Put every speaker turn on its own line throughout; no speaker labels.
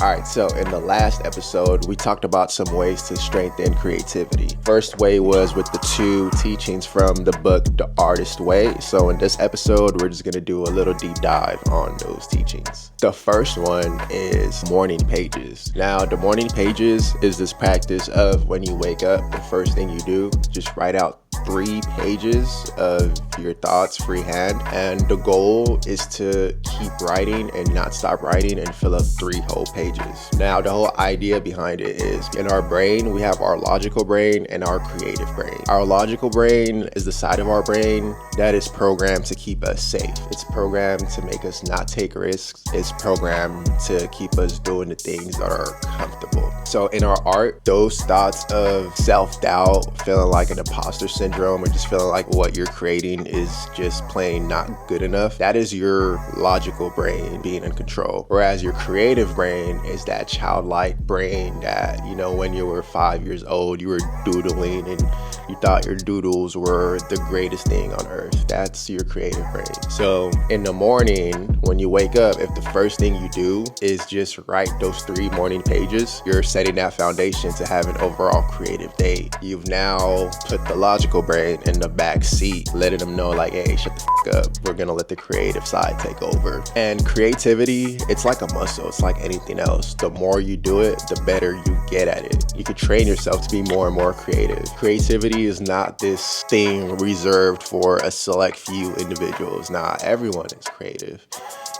Alright, so in the last episode, we talked about some ways to strengthen creativity. First way was with the 2 teachings from the book, The Artist Way. So in this episode, we're just going to do a little deep dive on those teachings. The first one is morning pages. Now, the morning pages is this practice of when you wake up, the first thing you do, just write out 3 pages of your thoughts freehand, and the goal is to keep writing and not stop writing and fill up 3 whole pages. Now, the whole idea behind it is in our brain, we have our logical brain and our creative brain. Our logical brain is the side of our brain that is programmed to keep us safe. It's programmed to make us not take risks. It's programmed to keep us doing the things that are comfortable. So in our art, those thoughts of self-doubt, feeling like an imposter syndrome, or just feeling like what you're creating is just plain not good enough, that is your logical brain being in control. Whereas your creative brain is that childlike brain that, you know, when you were 5 years old, you were doodling and you thought your doodles were the greatest thing on earth. That's your creative brain. So in the morning, when you wake up, if the first thing you do is just write those 3 morning pages, you're setting that foundation to have an overall creative day. You've now put the logical brain in the back seat, letting them know like, hey, shut the up. We're gonna let the creative side take over. And creativity, it's like a muscle. It's like anything else. The more you do it, the better you get at it. You can train yourself to be more and more creative. Creativity is not this thing reserved for a select few individuals. Nah, everyone is creative.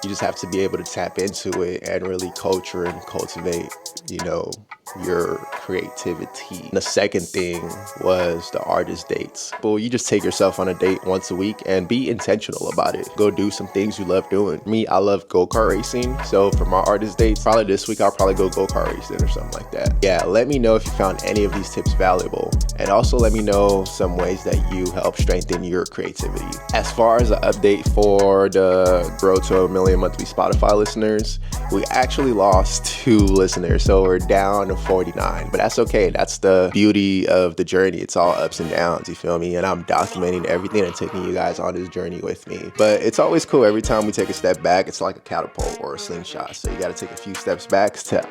You just have to be able to tap into it and really culture and cultivate, you know, your creativity. The second thing was the artist dates. Well, you just take yourself on a date once a week and be intentional about it. Go do some things you love doing. Me, I love go-kart racing. So for my artist dates, probably this week, I'll probably go go-kart racing or something like that. Yeah, let me know if you found any of these tips valuable. And also let me know some ways that you help strengthen your creativity. As far as an update for the Grow to a Million monthly Spotify listeners, we actually lost 2 listeners. So we're down to 49, but that's okay. That's the beauty of the journey. It's all ups and downs, you feel me? And I'm documenting everything and taking you guys on this journey with me. But it's always cool. Every time we take a step back, it's like a catapult or a slingshot. So you got to take a few steps back to...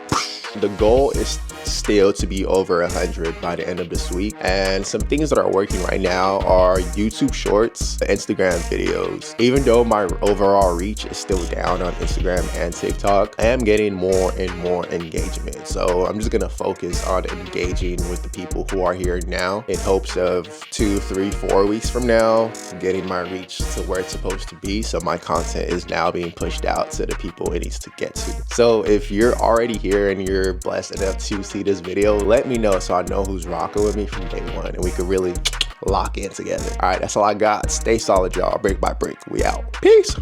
The goal is still to be over 100 by the end of this week. And some things that are working right now are YouTube shorts, Instagram videos. Even though my overall reach is still down on Instagram and TikTok, I am getting more and more engagement. So I'm just gonna focus on engaging with the people who are here now in hopes of 2, 3, 4 weeks from now, getting my reach to where it's supposed to be. So my content is now being pushed out to the people it needs to get to. So if you're already here and you're blessed enough to see this video, let me know so I know who's rocking with me from day one and we could really lock in together. All right, that's all I got. Stay solid, y'all. Brick by brick, we out. Peace.